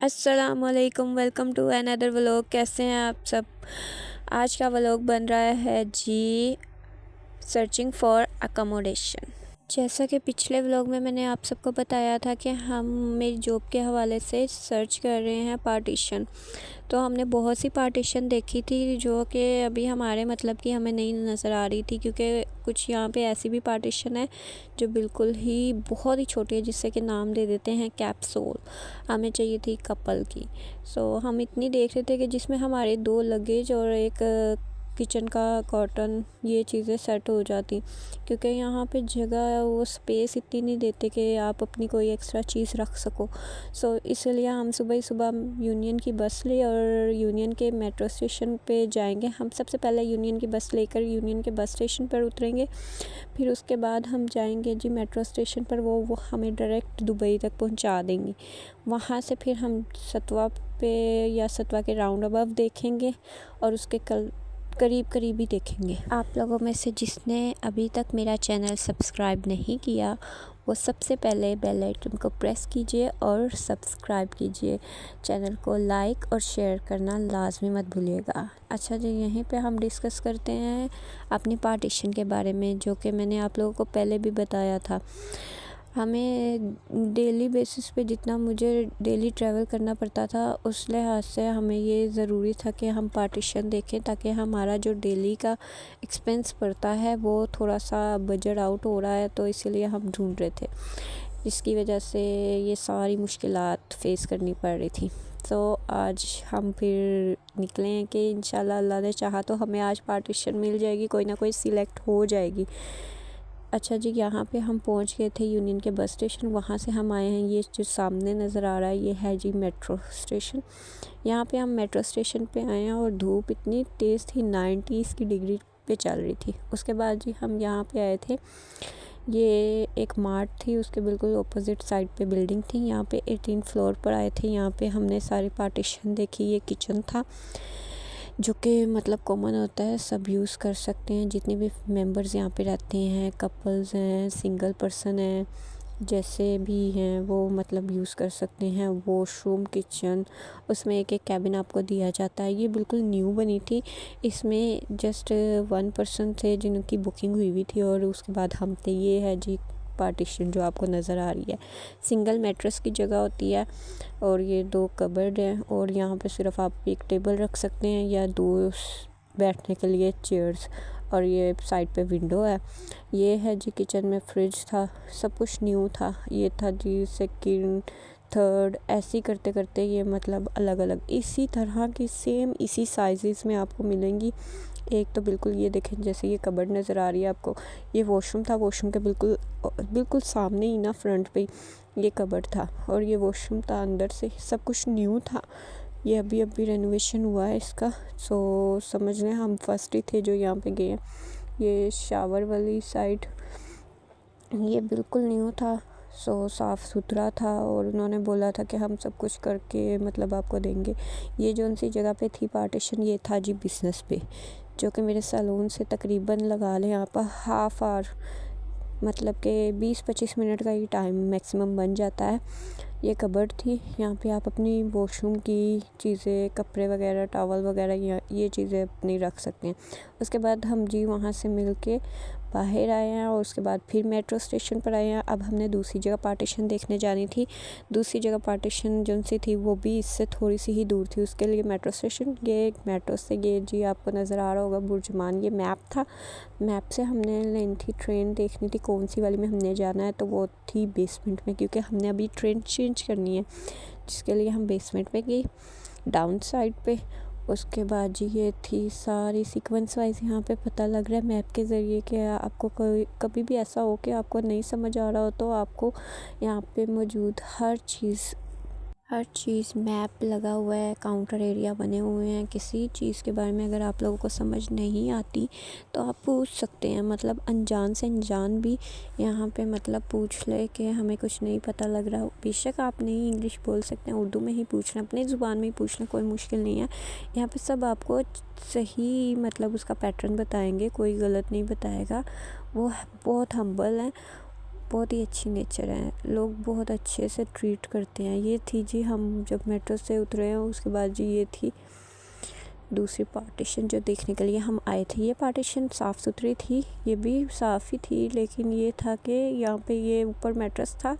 अस्सलामुअलैकुम, welcome to another vlog. कैसे हैं आप सब। आज का व्लॉग बन रहा है जी सर्चिंग फॉर अकोमोडेशन। जैसा कि पिछले व्लॉग में मैंने आप सबको बताया था कि हम मेरी जॉब के हवाले से सर्च कर रहे हैं पार्टीशन। तो हमने बहुत सी पार्टीशन देखी थी जो कि अभी हमारे मतलब की हमें नहीं नज़र आ रही थी, क्योंकि कुछ यहाँ पे ऐसी भी पार्टीशन है जो बिल्कुल ही बहुत ही छोटी है, जिससे कि नाम दे देते हैं कैप्सूल। हमें चाहिए थी कपल की। हम इतनी देख रहे थे कि जिसमें हमारे 2 लगेज और एक किचन का कॉटन ये चीज़ें सेट हो जाती, क्योंकि यहाँ पे जगह वो स्पेस इतनी नहीं देते कि आप अपनी कोई एक्स्ट्रा चीज़ रख सको। इसलिए हम सुबह ही सुबह यूनियन की बस ली और यूनियन के मेट्रो स्टेशन पे जाएंगे। हम सबसे पहले यूनियन की बस लेकर यूनियन के बस स्टेशन पर उतरेंगे, फिर उसके बाद हम जाएंगे जी मेट्रो स्टेशन पर। वो हमें डायरेक्ट दुबई तक पहुंचा देंगी। वहाँ से फिर हम सतवा पे या सतवा के राउंड अबाउट देखेंगे और उसके करीब ही देखेंगे। आप लोगों में से जिसने अभी तक मेरा चैनल सब्सक्राइब नहीं किया, वो सबसे पहले बेल आइकन को प्रेस कीजिए और सब्सक्राइब कीजिए। चैनल को लाइक और शेयर करना लाजमी मत भूलिएगा। अच्छा जी, यहीं पे हम डिस्कस करते हैं अपनी पार्टीशन के बारे में, जो कि मैंने आप लोगों को पहले भी बताया था। हमें डेली बेसिस पे जितना मुझे डेली ट्रैवल करना पड़ता था, उस लिहाज से हमें ये ज़रूरी था कि हम पार्टीशन देखें, ताकि हमारा जो डेली का एक्सपेंस पड़ता है वो थोड़ा सा बजट आउट हो रहा है। तो इसीलिए हम ढूंढ रहे थे, जिसकी वजह से ये सारी मुश्किलात फेस करनी पड़ रही थी। आज हम फिर निकले हैं कि इंशाल्लाह अल्लाह ने चाहा तो हमें आज पार्टीशन मिल जाएगी, कोई ना कोई सिलेक्ट हो जाएगी। अच्छा जी, यहाँ पे हम पहुँच गए थे यूनियन के बस स्टेशन। वहाँ से हम आए हैं, ये जो सामने नज़र आ रहा है ये है जी मेट्रो स्टेशन। यहाँ पे हम मेट्रो स्टेशन पे आए हैं और धूप इतनी तेज़ थी, 90 की डिग्री पे चल रही थी। उसके बाद जी हम यहाँ पे आए थे, ये एक मार्ट थी, उसके बिल्कुल अपोजिट साइड पे बिल्डिंग थी। यहाँ पे 18 फ्लोर पर आए थे। यहाँ पे हमने सारी पार्टीशन देखी। ये किचन था जो कि मतलब कॉमन होता है, सब यूज़ कर सकते हैं। जितने भी मेंबर्स यहाँ पे रहते हैं, कपल्स हैं, सिंगल पर्सन हैं, जैसे भी हैं वो मतलब यूज़ कर सकते हैं। वॉशरूम, किचन, उसमें एक एक कैबिन आपको दिया जाता है। ये बिल्कुल न्यू बनी थी। इसमें जस्ट 1 पर्सन थे जिनकी बुकिंग हुई थी और उसके बाद हम थे। ये है जी पार्टीशन जो आपको नज़र आ रही है। सिंगल मैट्रेस की जगह होती है और ये 2 कबर्ड हैं और यहाँ पे सिर्फ आप एक टेबल रख सकते हैं या 2 बैठने के लिए चेयर्स, और ये साइड पे विंडो है। ये है जी किचन में फ्रिज था, सब कुछ न्यू था। ये था जी सेकंड, थर्ड, ऐसे ही करते करते ये मतलब अलग अलग इसी तरह की सेम इसी साइजेस में आपको मिलेंगी। एक तो बिल्कुल ये देखें, जैसे ये कबर्ड नज़र आ रही है आपको, ये वॉशरूम था। वॉशरूम के बिल्कुल सामने ही ना, फ्रंट पे ये कबर्ड था और ये वॉशरूम था। अंदर से सब कुछ न्यू था। ये अभी रेनोवेशन हुआ है इसका। समझ लें हम फर्स्ट ही थे जो यहाँ पे गए हैं। ये शावर वाली साइड, ये बिल्कुल न्यू था। साफ़ सुथरा था और उन्होंने बोला था कि हम सब कुछ करके मतलब आपको देंगे। ये जो उनसी जगह पे थी पार्टीशन, ये था जी बिज़नेस पे, जो कि मेरे सैलून से तकरीबन लगा लें यहाँ पर हाफ़ आवर, मतलब कि 20-25 मिनट का ही टाइम मैक्सिमम बन जाता है। ये कबर्ड थी, यहाँ पे आप अपनी वॉशरूम की चीज़ें, कपड़े वगैरह, टॉवल वगैरह ये चीज़ें अपनी रख सकते हैं। उसके बाद हम जी वहाँ से मिल के बाहर आए हैं और उसके बाद फिर मेट्रो स्टेशन पर आए हैं। अब हमने दूसरी जगह पार्टीशन देखने जानी थी। दूसरी जगह पार्टीशन जो सी थी वो भी इससे थोड़ी सी ही दूर थी। उसके लिए मेट्रो स्टेशन गए, मेट्रो से गए जी, आपको नज़र आ रहा होगा बुर्जुमान, ये मैप था। मैप से हमने लेनी थी ट्रेन, देखनी थी कौन सी वाली में हमने जाना है। तो वो थी बेसमेंट में, क्योंकि हमने अभी ट्रेन चेंज करनी है, जिसके लिए हम बेसमेंट में गए डाउन साइड पे। उसके बाद जी ये थी सारी सीक्वेंस वाइज यहाँ पे पता लग रहा है मैप के ज़रिए कि आपको कोई कभी भी ऐसा हो कि आपको नहीं समझ आ रहा हो, तो आपको यहाँ पे मौजूद हर चीज़ मैप लगा हुआ है, काउंटर एरिया बने हुए हैं। किसी चीज़ के बारे में अगर आप लोगों को समझ नहीं आती तो आप पूछ सकते हैं, मतलब अनजान से अनजान भी यहाँ पे मतलब पूछ ले कि हमें कुछ नहीं पता लग रहा। बेशक आप नहीं इंग्लिश बोल सकते हैं, उर्दू में ही पूछना, अपनी ज़ुबान में ही पूछना, कोई मुश्किल नहीं है। यहाँ पे सब आपको सही मतलब उसका पैटर्न बताएंगे, कोई गलत नहीं बताएगा। वो बहुत हम्बल है बहुत ही अच्छी नेचर है, लोग बहुत अच्छे से ट्रीट करते हैं। ये थी जी, हम जब मेट्रो से उतरे हैं उसके बाद जी ये थी दूसरी पार्टीशन जो देखने के लिए हम आए थे। ये पार्टीशन साफ़ सुथरी थी, ये भी साफ़ ही थी, लेकिन ये था कि यहाँ पे ये ऊपर मैट्रेस था,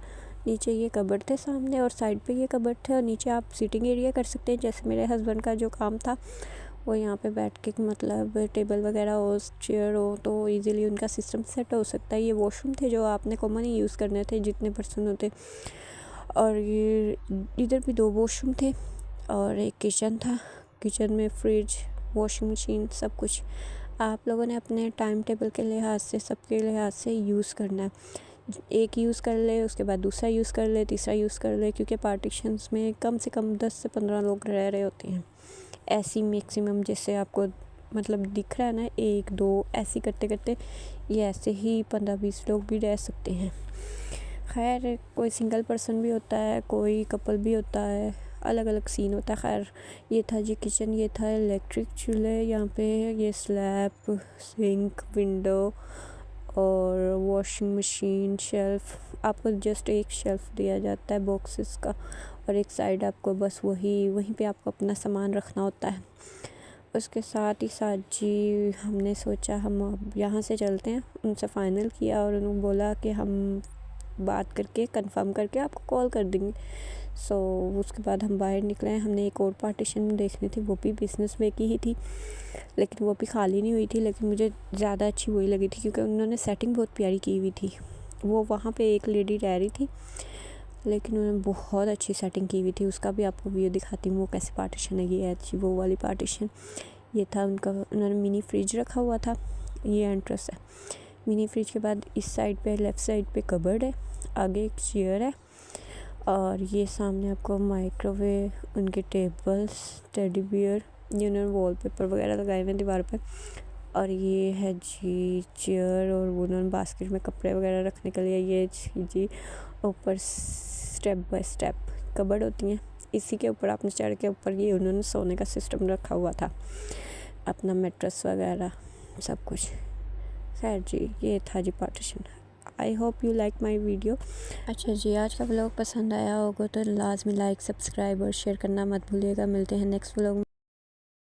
नीचे ये कबर्ड थे सामने और साइड पे ये कबर्ड थे और नीचे आप सीटिंग एरिया कर सकते हैं। जैसे मेरे हस्बैंड का जो काम था वो यहाँ पे बैठ के मतलब टेबल वगैरह हो, चेयर हो, तो इजीली उनका सिस्टम सेट हो सकता है। ये वॉशरूम थे जो आपने कॉमन ही यूज़ करने थे जितने पर्सन होते, और ये इधर भी 2 वॉशरूम थे और एक किचन था। किचन में फ्रिज, वॉशिंग मशीन, सब कुछ आप लोगों ने अपने टाइम टेबल के लिहाज से, सबके लिहाज से यूज़ करना है। एक यूज़ कर ले, उसके बाद दूसरा यूज़ कर ले, तीसरा यूज़ कर ले, क्योंकि पार्टीशंस में कम से कम 10 से 15 लोग रह रहे होते हैं। ऐसी मैक्सिमम जैसे आपको मतलब दिख रहा है ना, 1 2 ऐसी करते करते ये ऐसे ही 15-20 लोग भी रह सकते हैं। खैर कोई सिंगल पर्सन भी होता है, कोई कपल भी होता है, अलग अलग सीन होता है। खैर ये था जी किचन, ये था इलेक्ट्रिक चूल्हे, यहाँ पे ये स्लैब, सिंक, विंडो और वॉशिंग मशीन, शेल्फ़। आपको जस्ट एक शेल्फ़ दिया जाता है बॉक्सेस का और एक साइड आपको बस वहीं पे आपको अपना सामान रखना होता है। उसके साथ ही साथ जी हमने सोचा हम अब यहाँ से चलते हैं। उनसे फ़ाइनल किया और उन्होंने बोला कि हम बात करके कंफर्म करके आपको कॉल कर देंगे। उसके बाद हम बाहर निकले। हमने एक और पार्टीशन देखनी थी, वो भी बिज़नेस वे की ही थी, लेकिन वो भी खाली नहीं हुई थी। लेकिन मुझे ज़्यादा अच्छी वही लगी थी क्योंकि उन्होंने सेटिंग बहुत प्यारी की हुई थी। वो वहाँ पे एक लेडी रह रही थी, लेकिन उन्होंने बहुत अच्छी सेटिंग की हुई थी। उसका भी आपको वीडियो दिखाती हूँ वो कैसी पार्टीशन है। ये है अच्छी वो वाली पार्टीशन। ये था उनका, उन्होंने मिनी फ्रिज रखा हुआ था। ये एंट्रेंस है। मिनी फ्रिज के बाद इस साइड पे लेफ़्ट साइड पे कबर्ड है, आगे एक चेयर है और ये सामने आपको माइक्रोवेव, उनके टेबल्स, टेडी बियर, ये उन्होंने वॉलपेपर वगैरह लगाए हुए हैं दीवार पर। और ये है जी चेयर और उन्होंने बास्केट में कपड़े वगैरह रखने के लिए ये जी ऊपर स्टेप बाय स्टेप कबर्ड होती हैं, इसी के ऊपर आपने चढ़ के ऊपर ये उन्होंने सोने का सिस्टम रखा हुआ था, अपना मैट्रेस वगैरह सब कुछ। खैर जी ये था जी partition. I hope you like my video. अच्छा जी, आज का व्लॉग पसंद आया होगा तो लाजमी लाइक, सब्सक्राइब और शेयर करना मत भूलिएगा। मिलते हैं नेक्स्ट व्लॉग में।